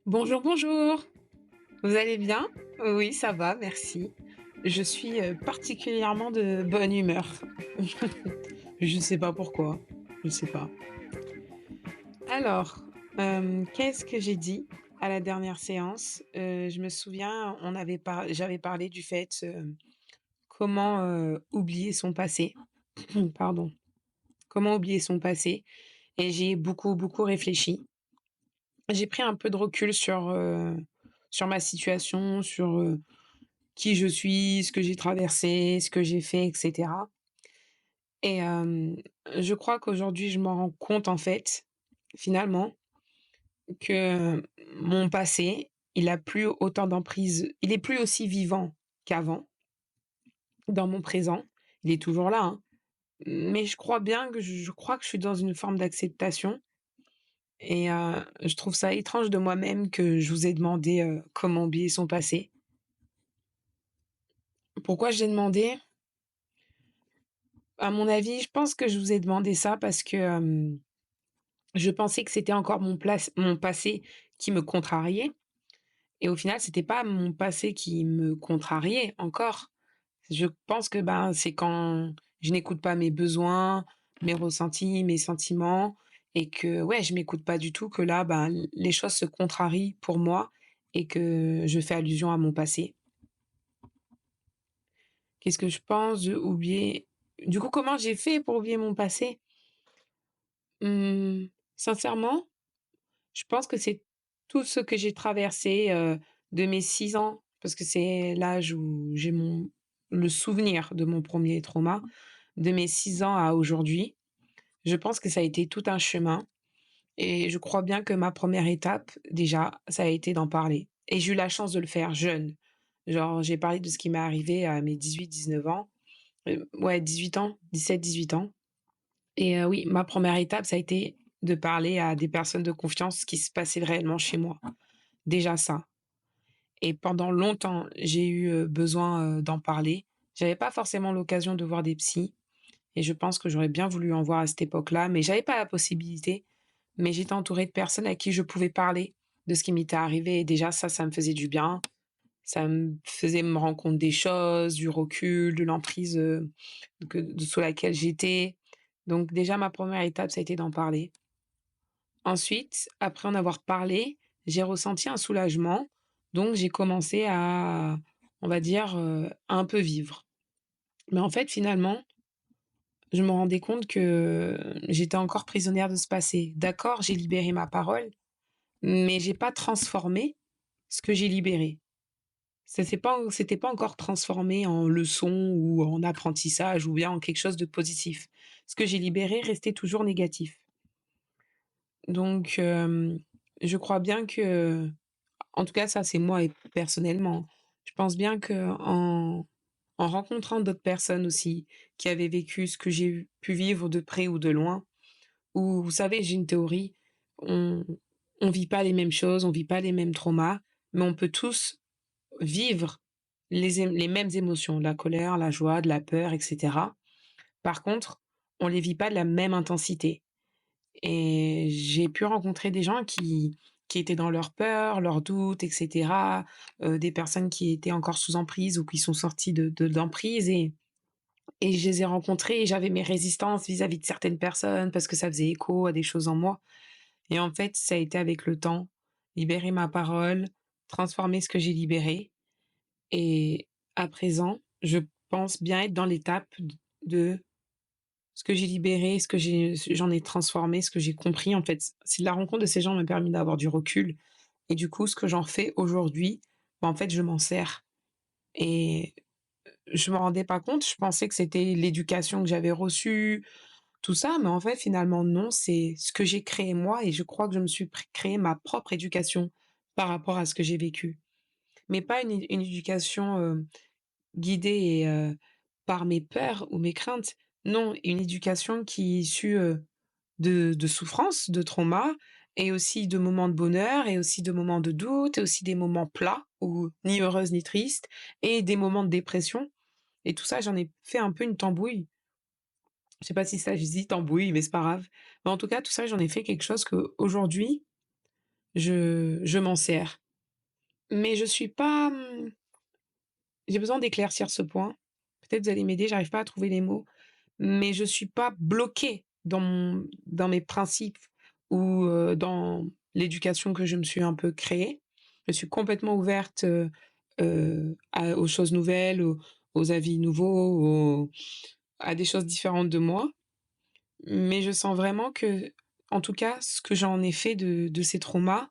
Bonjour, bonjour. Vous allez bien? Oui, ça va, merci. Je suis particulièrement de bonne humeur. Je ne sais pas pourquoi. Je ne sais pas. Alors, qu'est-ce que j'ai dit à la dernière séance? Je me souviens, j'avais parlé du fait comment oublier son passé. Pardon. Comment oublier son passé? Et j'y ai beaucoup, beaucoup réfléchi. J'ai pris un peu de recul sur ma situation, sur qui je suis, ce que j'ai traversé, ce que j'ai fait, et cetera. Et je crois qu'aujourd'hui, je m'en rends compte, en fait, finalement, que mon passé, il a plus autant d'emprise, il est plus aussi vivant qu'avant dans mon présent. Il est toujours là, hein, mais je crois que je suis dans une forme d'acceptation et je trouve ça étrange de moi-même que je vous ai demandé, comment oublier son passé. Pourquoi j'ai demandé? À mon avis, je pense que je vous ai demandé ça parce que, je pensais que c'était encore mon passé qui me contrariait et au final, c'était pas mon passé qui me contrariait encore. Je pense que, ben, c'est quand je n'écoute pas mes besoins, mes ressentis, mes sentiments et que, ouais, je m'écoute pas du tout que là, ben, les choses se contrarient pour moi et que je fais allusion à mon passé. Qu'est-ce que je pense de oublier du coup, comment j'ai fait pour oublier mon passé? Mmh, sincèrement, je pense que c'est tout ce que j'ai traversé, de mes 6 ans, parce que c'est l'âge où j'ai mon le souvenir de mon premier trauma, de mes 6 ans à aujourd'hui. Je pense que ça a été tout un chemin et je crois bien que ma première étape, déjà, ça a été d'en parler et j'ai eu la chance de le faire jeune. Genre, j'ai parlé de ce qui m'est arrivé à mes 18-19 ans, ouais 18 ans, 17-18 ans et oui, ma première étape, ça a été de parler à des personnes de confiance, ce qui se passait réellement chez moi. Déjà ça. Et pendant longtemps, j'ai eu, besoin, d'en parler. J'avais pas forcément l'occasion de voir des psys et je pense que j'aurais bien voulu en voir à cette époque-là, mais j'avais pas la possibilité. Mais j'étais entourée de personnes à qui je pouvais parler de ce qui m'était arrivé et déjà ça, ça me faisait du bien. Ça me faisait me rendre compte des choses, du recul, de l'emprise, sous laquelle j'étais. Donc déjà ma première étape, ça a été d'en parler. Ensuite, après en avoir parlé, j'ai ressenti un soulagement, donc j'ai commencé à, on va dire, à un peu vivre. Mais en fait, finalement, je me rendais compte que j'étais encore prisonnière de ce passé. D'accord, j'ai libéré ma parole, mais j'ai pas transformé ce que j'ai libéré. C'était pas encore transformé en leçon ou en apprentissage ou bien en quelque chose de positif. Ce que j'ai libéré restait toujours négatif. Donc, je crois bien que en tout cas, ça, c'est moi et personnellement. Je pense bien qu'en rencontrant d'autres personnes aussi qui avaient vécu ce que j'ai pu vivre de près ou de loin, ou vous savez, j'ai une théorie, on on vit pas les mêmes choses, on vit pas les mêmes traumas, mais on peut tous vivre les mêmes émotions, la colère, la joie, de la peur, et cetera. Par contre, on les vit pas de la même intensité. Et j'ai pu rencontrer des gens qui étaient dans leur peur, leurs doutes, et cetera, des personnes qui étaient encore sous emprise ou qui sont sorties de d'emprise et je les ai rencontrés et j'avais mes résistances vis-à-vis de certaines personnes parce que ça faisait écho à des choses en moi et en fait, ça a été avec le temps, libérer ma parole, transformer ce que j'ai libéré et à présent, je pense bien être dans l'étape de ce que j'ai libéré, j'en ai transformé, ce que j'ai compris, en fait, c'est la rencontre de ces gens m'a permis d'avoir du recul et du coup, ce que j'en fais aujourd'hui, bah, en fait, je m'en sers et je me rendais pas compte, je pensais que c'était l'éducation que j'avais reçue, tout ça, mais en fait, finalement, non, c'est ce que j'ai créé moi et je crois que je me suis créé ma propre éducation par rapport à ce que j'ai vécu. Mais pas une éducation, guidée et par mes peurs ou mes craintes. Non, une éducation qui est issue, de souffrances, de traumas et aussi de moments de bonheur et aussi de moments de doute et aussi des moments plats où ni heureuse ni triste et des moments de dépression et tout ça, j'en ai fait un peu une tambouille. Je sais pas si ça se dit tambouille, mais c'est pas grave. Mais en tout cas, tout ça, j'en ai fait quelque chose qu'aujourd'hui, je m'en sers. Mais je suis pas, j'ai besoin d'éclaircir ce point. Peut-être vous allez m'aider, j'arrive pas à trouver les mots, mais je suis pas bloquée dans mes principes ou, dans l'éducation que je me suis un peu créée. Je suis complètement ouverte, à aux choses nouvelles, aux avis nouveaux, à des choses différentes de moi, mais je sens vraiment que, en tout cas, ce que j'en ai fait de ces traumas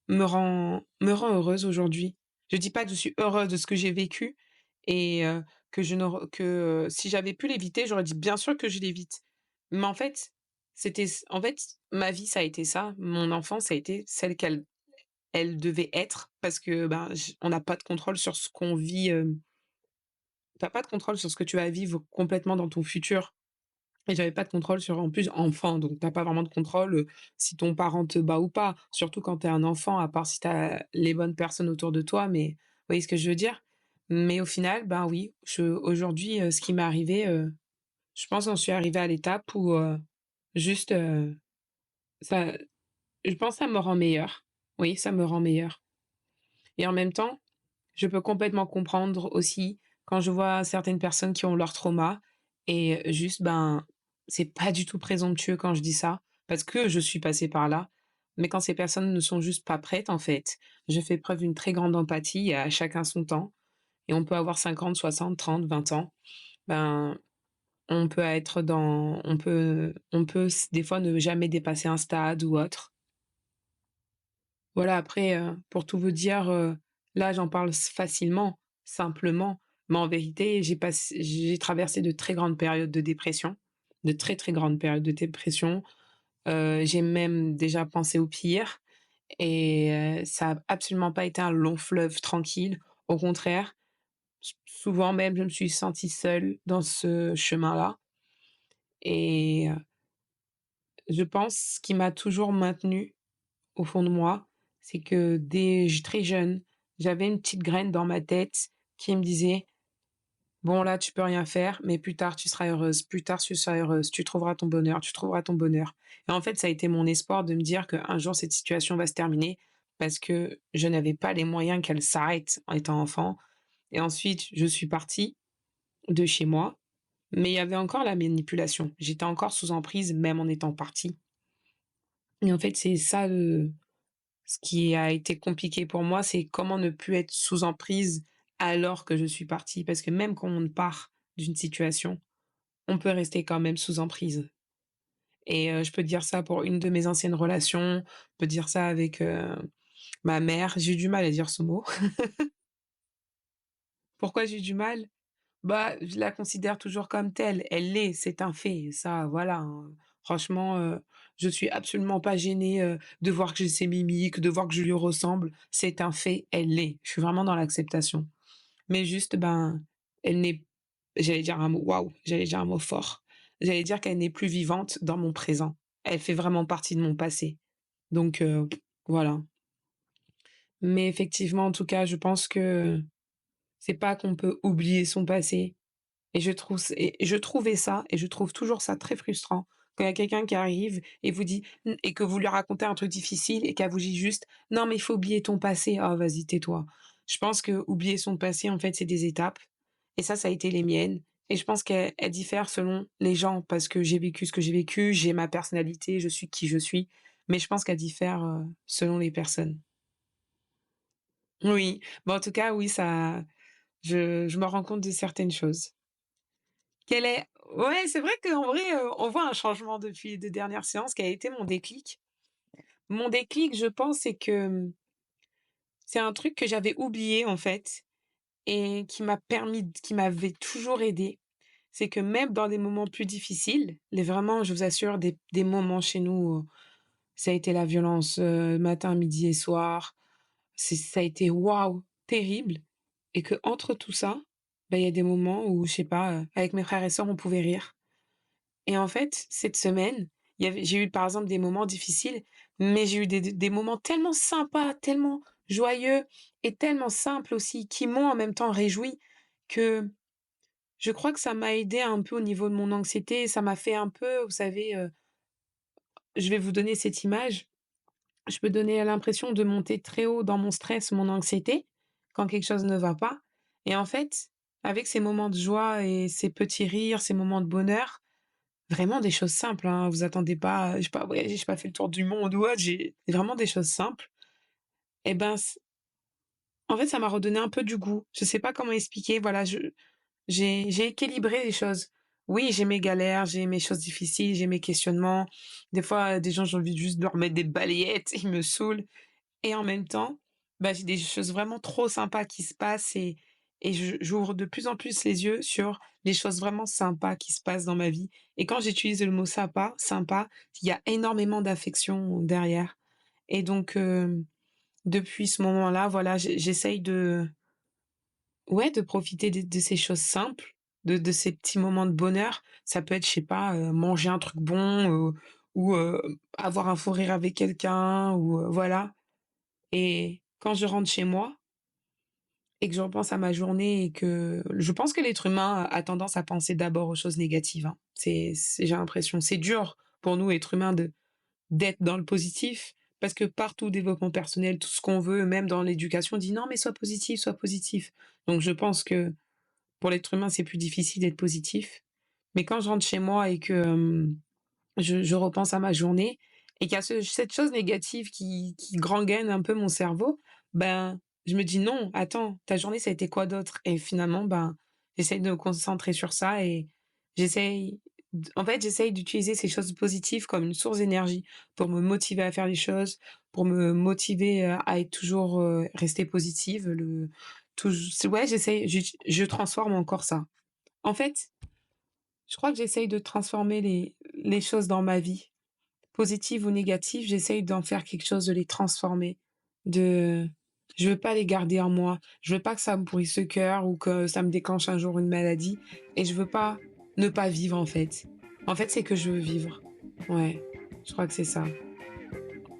me rend heureuse aujourd'hui. Je dis pas que je suis heureuse de ce que j'ai vécu et que je n'aur que, si j'avais pu l'éviter, j'aurais dit: «Bien sûr que je l'évite». Mais en fait, ma vie, ça a été ça. Mon enfance a été celle qu'elle devait être parce que, ben, j on n'a pas de contrôle sur ce qu'on vit, tu pas de contrôle sur ce que tu vas vivre complètement dans ton futur. Et j'avais pas de contrôle sur en plus enfant, donc tu pas vraiment de contrôle, si ton parent te bat ou pas. Surtout quand tu es un enfant, à part si tu as les bonnes personnes autour de toi, mais vous voyez ce que je veux dire? Mais au final, ben oui, aujourd'hui, ce qui m'est arrivé, je pense j'en suis arrivée à l'étape où, juste, ça je pense ça me rend meilleure. Oui, ça me rend meilleure et en même temps, je peux complètement comprendre aussi quand je vois certaines personnes qui ont leur trauma et juste, ben, c'est pas du tout présomptueux quand je dis ça, parce que je suis passée par là. Mais quand ces personnes ne sont juste pas prêtes, en fait, je fais preuve d'une très grande empathie, à chacun son temps et on peut avoir 50, 60, 30, 20 ans. Ben, on peut des fois ne jamais dépasser un stade ou autre. Voilà, après, pour tout vous dire, là, j'en parle facilement, simplement, mais en vérité, j'ai traversé de très grandes périodes de dépression, de très, très grandes périodes de dépression. J'ai même déjà pensé au pire et ça a absolument pas été un long fleuve tranquille. Au contraire, souvent même, je me suis sentie seule dans ce chemin-là et je pense ce qui m'a toujours maintenue au fond de moi, c'est que très jeune, j'avais une petite graine dans ma tête qui me disait: «Bon là, tu peux rien faire, mais plus tard tu seras heureuse, plus tard tu seras heureuse, tu trouveras ton bonheur, tu trouveras ton bonheur» et en fait, ça a été mon espoir de me dire qu'un jour cette situation va se terminer parce que je n'avais pas les moyens qu'elle s'arrête en étant enfant et ensuite je suis partie de chez moi, mais il y avait encore la manipulation. J'étais encore sous emprise même en étant partie et en fait, c'est ça le ce qui a été compliqué pour moi, c'est comment ne plus être sous emprise alors que je suis partie. Parce que même quand on part d'une situation, on peut rester quand même sous emprise. Et je peux dire ça pour une de mes anciennes relations, je peux dire ça avec, ma mère. J'ai eu du mal à dire ce mot. Pourquoi j'ai eu du mal? Bah, je la considère toujours comme telle. Elle l'est, c'est un fait. Ça, voilà, hein. Franchement, je suis absolument pas gênée, de voir que j'ai ses mimiques, de voir que je lui ressemble. C'est un fait, elle l'est. Je suis vraiment dans l'acceptation. Mais juste, ben, elle n'est j'allais dire un mot waouh, j'allais dire un mot fort. J'allais dire qu'elle n'est plus vivante dans mon présent. Elle fait vraiment partie de mon passé. Donc voilà. Mais effectivement, en tout cas, je pense que c'est pas qu'on peut oublier son passé. Et je trouvais ça et je trouve toujours ça très frustrant quand il y a quelqu'un qui arrive et vous dit et que vous lui racontez un truc difficile et qu'elle vous dit juste: «Non, mais il faut oublier ton passé». «Oh vas-y, tais-toi». Je pense que oublier son passé, en fait, c'est des étapes et ça a été les miennes et je pense qu'elles diffèrent selon les gens parce que j'ai vécu ce que j'ai vécu, j'ai ma personnalité, je suis qui je suis, mais je pense qu'elles diffèrent, selon les personnes. Oui, mais en tout cas, oui, ça je me rends compte de certaines choses. Quel est Ouais, c'est vrai qu'en vrai, on voit un changement depuis les 2 dernières séances. Quel a été mon déclic? Mon déclic, je pense, c'est que, c'est un truc que j'avais oublié, en fait et qui m'avait toujours aidé. C'est que même dans des moments plus difficiles, les vraiment, je vous assure, des moments chez nous, ça a été la violence, matin, midi et soir. Ça a été waouh, terrible et qu'entre tout ça, bah, il y a des moments où, je sais pas, avec mes frères et sœurs, on pouvait rire. Et en fait, cette semaine, j'ai eu par exemple des moments difficiles, mais j'ai eu des moments tellement sympas, tellement joyeux et tellement simples aussi, qui m'ont en même temps réjoui que je crois que ça m'a aidé un peu au niveau de mon anxiété. Ça m'a fait un peu, vous savez, je vais vous donner cette image. je peux donner l'impression de monter très haut dans mon stress, mon anxiété, quand quelque chose ne va pas et en fait, avec ces moments de joie et ces petits rires, ces moments de bonheur, vraiment des choses simples, hein, vous attendez pas, j'ai pas voyagé, j'ai pas fait le tour du monde ou autre, j'ai vraiment des choses simples et ben, en fait, ça m'a redonné un peu du goût. Je sais pas comment expliquer, voilà, j'ai équilibré les choses. Oui, j'ai mes galères, j'ai mes choses difficiles, j'ai mes questionnements. Des fois, des gens, j'ai envie juste de leur mettre des balayettes, ils me saoulent et en même temps, bah, j'ai des choses vraiment trop sympas qui se passent et j'ouvre de plus en plus les yeux sur les choses vraiment sympas qui se passent dans ma vie et quand j'utilise le mot sympa, il y a énormément d'affection derrière et donc depuis ce moment-là, voilà, j'essaye de ouais, de profiter de ces choses simples, de ces petits moments de bonheur. Ça peut être, je sais pas, manger un truc bon, ou avoir un fou rire avec quelqu'un ou voilà et quand je rentre chez moi et que je repense à ma journée et que je pense que l'être humain a tendance à penser d'abord aux choses négatives, hein. J'ai l'impression, c'est dur pour nous, êtres humains, de d'être dans le positif parce que partout, développement personnel, tout ce qu'on veut, même dans l'éducation, on dit: «Non mais sois positif, sois positif». Donc je pense que pour l'être humain, c'est plus difficile d'être positif. Mais quand je rentre chez moi et que, je repense à ma journée et qu'il y a cette chose négative qui gangrène un peu mon cerveau, ben, je me dis: «Non, attends, ta journée, ça a été quoi d'autre?» et finalement, ben, j'essaye de me concentrer sur ça et j'essaye en fait, j'essaye d'utiliser ces choses positives comme une source d'énergie pour me motiver à faire les choses, pour me motiver, à être toujours, rester positive, ouais, j'essaye, je transforme encore ça. En fait, je crois que j'essaye de transformer les choses dans ma vie, positives ou négatives, j'essaye d'en faire quelque chose, de les transformer, de je veux pas les garder en moi. Je veux pas que ça me pourrisse le cœur ou que ça me déclenche un jour une maladie et je veux pas ne pas vivre, en fait. En fait, c'est que je veux vivre. Ouais, je crois que c'est ça.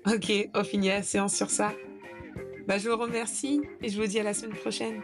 OK, on finit la séance sur ça. Bah, je vous remercie et je vous dis à la semaine prochaine.